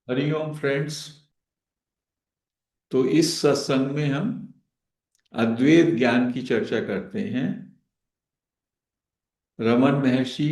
Hariom friends. तो इस सत्संग में हम अद्वैत ज्ञान की चर्चा करते हैं। रमन महर्षि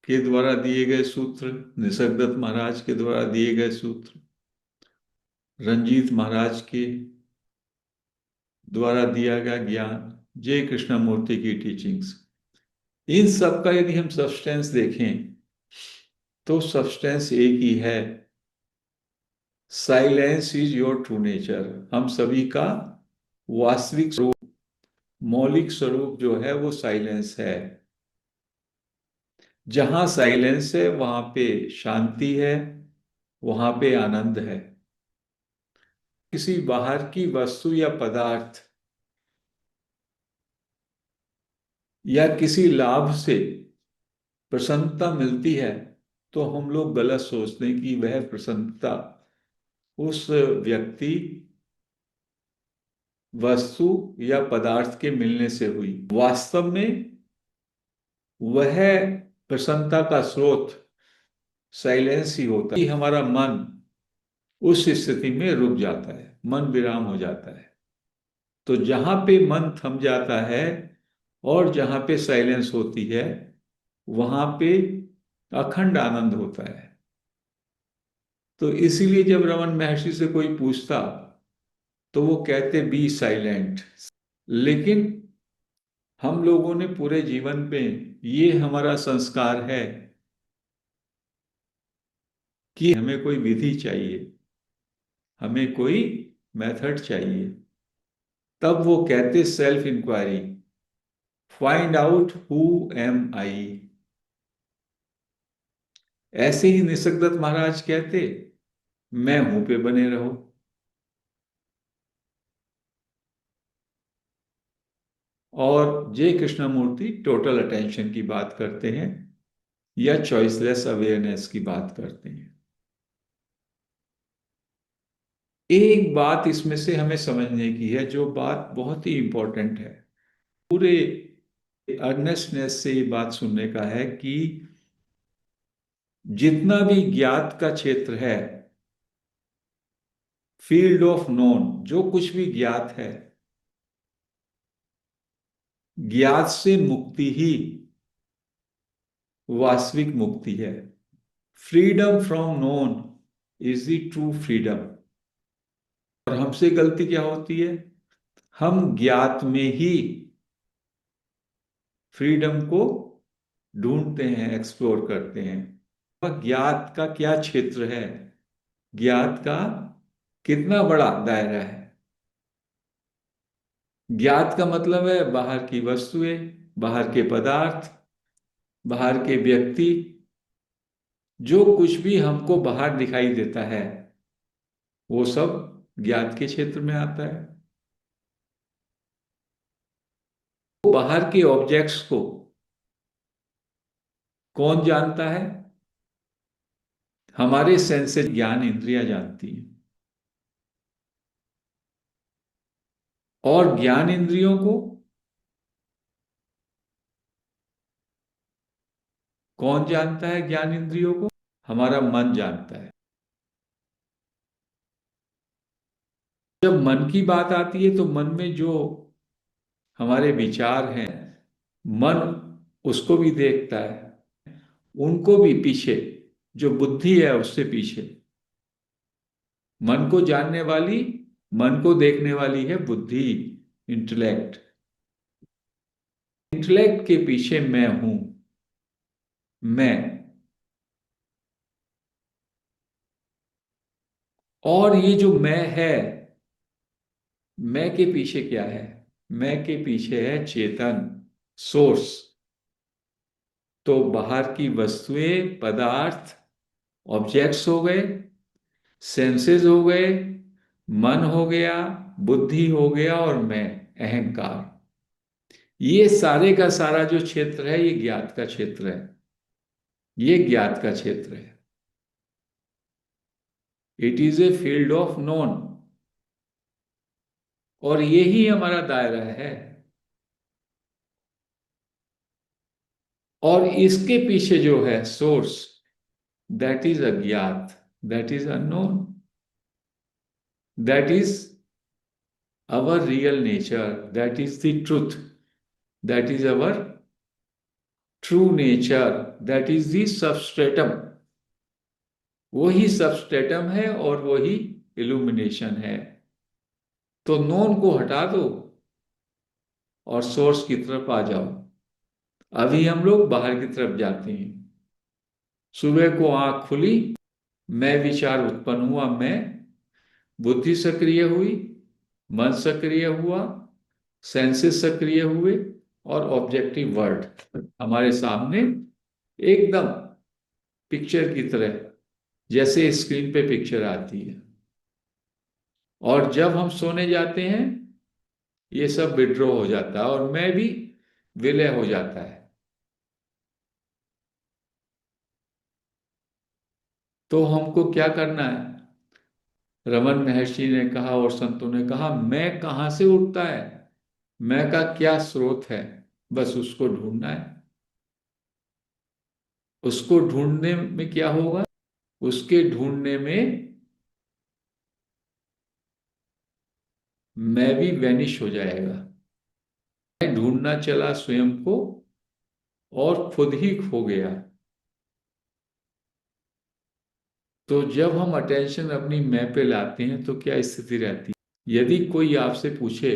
के द्वारा दिए गए सूत्र, निसर्गदत्त महाराज के द्वारा दिए गए सूत्र, रंजीत महाराज के द्वारा दिया गया ज्ञान, जय कृष्णमूर्ति की टीचिंग्स, इन सब का यदि हम सब्सटेंस देखें तो सब्सटेंस एक ही है। Silence is your true nature. हम सभी का वास्तविक स्वरूप, मौलिक स्वरूप जो है वो साइलेंस है। जहां साइलेंस है वहां पे शांति है, वहां पे आनंद है। किसी बाहर की वस्तु या पदार्थ या किसी लाभ से प्रसन्नता मिलती है तो हम लोग गलत सोचते हैं कि वह प्रसन्नता उस व्यक्ति, वस्तु या पदार्थ के मिलने से हुई। वास्तव में वह प्रसन्नता का स्रोत साइलेंस ही होता है कि हमारा मन उस स्थिति में रुक जाता है, मन विराम हो जाता है। तो जहां पे मन थम जाता है और जहां पे साइलेंस होती है वहां पे अखंड आनंद होता है। तो इसीलिए जब रमन महर्षि से कोई पूछता तो वो कहते बी साइलेंट। लेकिन हम लोगों ने पूरे जीवन में, ये हमारा संस्कार है कि हमें कोई विधि चाहिए, हमें कोई मेथड चाहिए। तब वो कहते self inquiry, find out who am I. ऐसे ही निसर्गदत्त महाराज कहते मैं हूं पे बने रहो। और जय कृष्णमूर्ति टोटल अटेंशन की बात करते हैं या चॉइसलेस अवेयरनेस की बात करते हैं। एक बात इसमें से हमें समझने की है, जो बात बहुत ही इंपॉर्टेंट है। पूरे अर्नेस्टनेस से ये बात सुनने का है कि जितना भी ज्ञात का क्षेत्र है, फील्ड ऑफ नोन, जो कुछ भी ज्ञात है, ज्ञात से मुक्ति ही वास्तविक मुक्ति है। Freedom from known is the true freedom. और हमसे गलती क्या होती है? हम ज्ञात में ही फ्रीडम को ढूंढते हैं, एक्सप्लोर करते हैं। ज्ञात का क्या क्षेत्र है, ज्ञात का कितना बड़ा दायरा है। ज्ञात का मतलब है बाहर की वस्तुएं, बाहर के पदार्थ, बाहर के व्यक्ति। जो कुछ भी हमको बाहर दिखाई देता है वो सब ज्ञात के क्षेत्र में आता है। बाहर के ऑब्जेक्ट्स को कौन जानता है? हमारे सेंसेस, ज्ञान इंद्रियां जानती हैं। और ज्ञान इंद्रियों को कौन जानता है? ज्ञान इंद्रियों को हमारा मन जानता है। जब मन की बात आती है तो मन में जो हमारे विचार हैं, मन उसको भी देखता है, उनको भी पीछे, जो बुद्धि है उससे पीछे। मन को जानने वाली, मन को देखने वाली है बुद्धि, इंटेलेक्ट। इंटेलेक्ट के पीछे मैं हूं, मैं। और ये जो मैं है, मैं के पीछे क्या है? मैं के पीछे है चेतन, सोर्स। तो बाहर की वस्तुएं, पदार्थ, ऑब्जेक्ट्स हो गए, सेंसेस हो गए, मन हो गया, बुद्धि हो गया और मैं, अहंकार। ये सारे का सारा जो क्षेत्र है ये ज्ञात का क्षेत्र है, ये ज्ञात का क्षेत्र है। It is a field of known. और यही हमारा दायरा है। और इसके पीछे जो है सोर्स, दैट इज अज्ञात। that is unknown. That is our real nature. That is the truth. That is our true nature. That is the substratum. वही सबस्ट्रेटम है और वही इल्यूमिनेशन है. तो नोन को हटा दो और सोर्स की तरफ आ जाओ. अभी हम लोग बाहर की तरफ जाते हैं. सुबह को आंख खुली, मैं विचार उत्पन्न हुआ, मैं बुद्धि सक्रिय हुई, मन सक्रिय हुआ, सेंसेस सक्रिय हुए और ऑब्जेक्टिव वर्ल्ड हमारे सामने एकदम पिक्चर की तरह, जैसे स्क्रीन पे पिक्चर आती है. और जब हम सोने जाते हैं ये सब विड्रॉ हो जाता है और मैं भी विलय हो जाता है. तो हमको क्या करना है? रमन महर्षि ने कहा और संतों ने कहा, मैं कहाँ से उठता है, मैं का क्या स्रोत है, बस उसको ढूंढना है. उसको ढूंढने में क्या होगा? उसके ढूंढने में मैं भी वैनिश हो जाएगा. मैं ढूंढना चला स्वयं को और खुद ही खो गया. तो जब हम अटेंशन अपनी मैं पे लाते हैं तो क्या स्थिति रहती है? यदि कोई आपसे पूछे,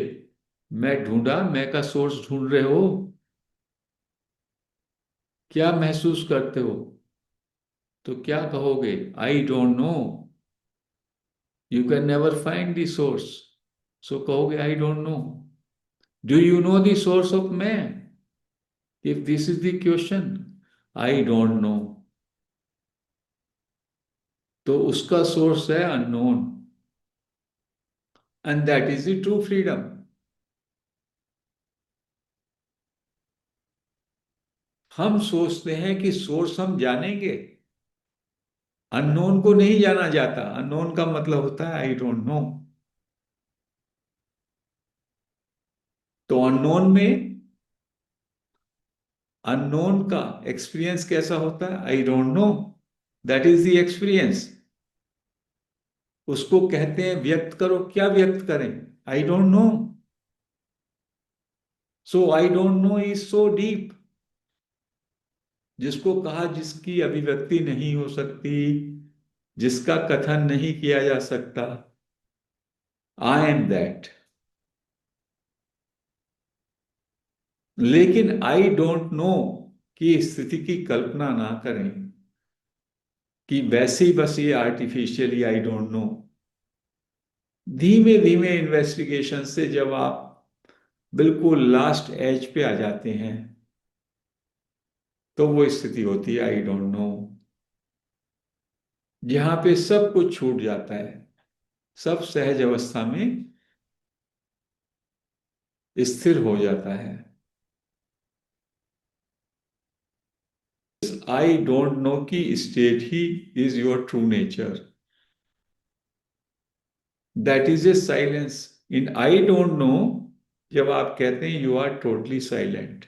मैं ढूंढा, मैं का सोर्स ढूंढ रहे हो, क्या महसूस करते हो? तो क्या कहोगे? I don't know. You can never find the source, so कहोगे I don't know. Do you know the source of मैं? If this is the question, I don't know, तो उसका सोर्स है unknown. And that is the true freedom. हम सोचते हैं कि source हम जानेंगे. अननोन को नहीं जाना जाता. अननोन का मतलब होता है आई डोंट नो. तो अननोन का एक्सपीरियंस कैसा होता है? आई don't no, that is the experience. उसको कहते हैं व्यक्त करो. क्या व्यक्त करें? आई don't no. So I don't no is so deep. जिसको कहा, जिसकी अभिव्यक्ति नहीं हो सकती, जिसका कथन नहीं किया जा सकता, आई एम दैट. लेकिन आई डोंट नो की स्थिति की कल्पना ना करें कि वैसे ही बस ये आर्टिफिशियली आई डोंट नो. धीमे धीमे इन्वेस्टिगेशन से जब आप बिल्कुल लास्ट एज पे आ जाते हैं तो वो स्थिति होती है आई डोंट नो, जहां पे सब कुछ छूट जाता है, सब सहज अवस्था में स्थिर हो जाता है. आई डोंट नो की state he is your true nature. That is a silence. In I don't no जब आप कहते हैं यू आर टोटली साइलेंट,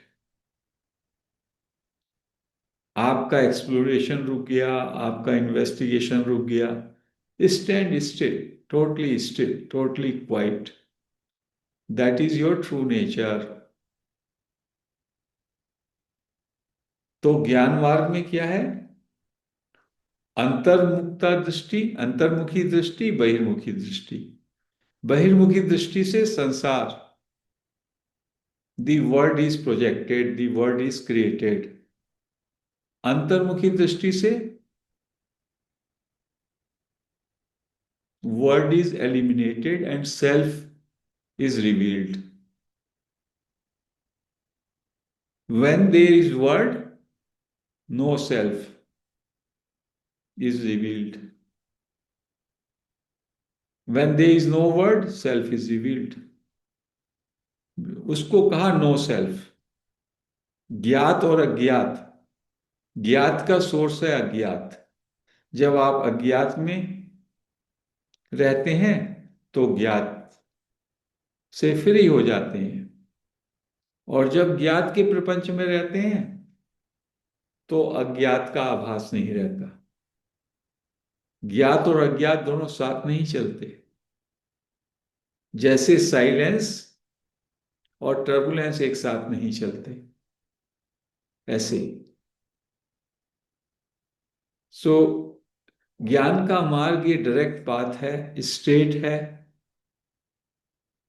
आपका एक्सप्लोरेशन रुक गया, आपका इन्वेस्टिगेशन रुक गया. Stand still, totally still, totally quite. That is your true nature. तो ज्ञान मार्ग में क्या है? अंतर्मुक्ता दृष्टि, अंतर्मुखी दृष्टि, बहिर्मुखी दृष्टि. बहिर्मुखी दृष्टि से संसार, the world is projected, the world is created. अंतर्मुखी दृष्टि से world is eliminated and self is revealed. When there is word, no self is revealed. When there is no word, self is revealed. उसको कहा no self. ज्ञात और अज्ञात. ज्ञात का सोर्स है अज्ञात. जब आप अज्ञात में रहते हैं तो ज्ञात से फ्री हो जाते हैं, और जब ज्ञात के प्रपंच में रहते हैं तो अज्ञात का आभास नहीं रहता. ज्ञात और अज्ञात दोनों साथ नहीं चलते। जैसे साइलेंस और टर्बुलेंस एक साथ नहीं चलते, ऐसे। सो ज्ञान का मार्ग ये डायरेक्ट पाथ है, स्ट्रेट है।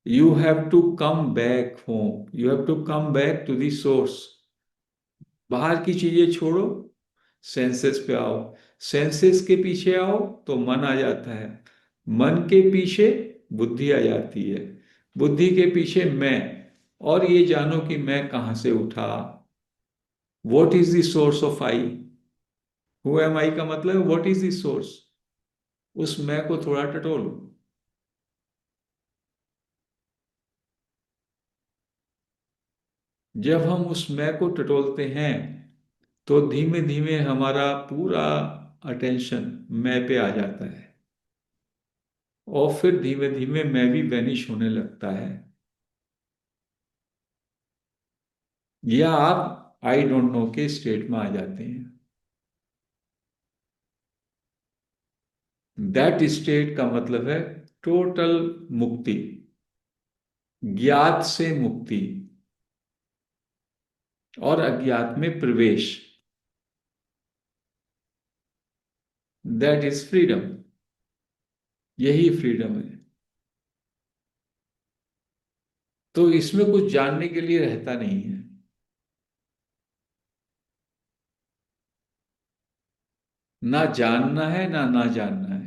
You have to come back home, you have to come back to the source. बाहर की चीजें छोड़ो, सेंसेस पे आओ। सेंसेस के पीछे आओ तो मन आ जाता है, मन के पीछे बुद्धि आ जाती है, बुद्धि के पीछे मैं। और ये जानो कि मैं कहां से उठा। What is the source of I. Who am I का मतलब व्हाट इज द सोर्स। उस मैं को थोड़ा टटोलो। जब हम उस मैं को टटोलते हैं तो धीमे धीमे हमारा पूरा अटेंशन मैं पे आ जाता है, और फिर धीमे धीमे मैं भी वैनिश होने लगता है। या आप आई डोंट नो के स्टेट में आ जाते हैं। दैट स्टेट का मतलब है टोटल मुक्ति, ज्ञात से मुक्ति और अज्ञात में प्रवेश। That is freedom. यही फ्रीडम है। तो इसमें कुछ जानने के लिए रहता नहीं है। ना जानना है ना ना जानना है,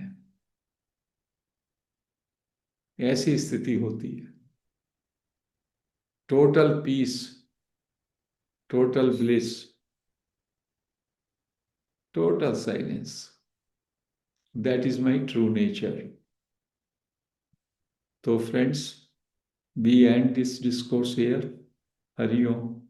ऐसी स्थिति होती है। Total peace, total bliss, total silence. That is my true nature. तो friends, we end this discourse here. Hari Om.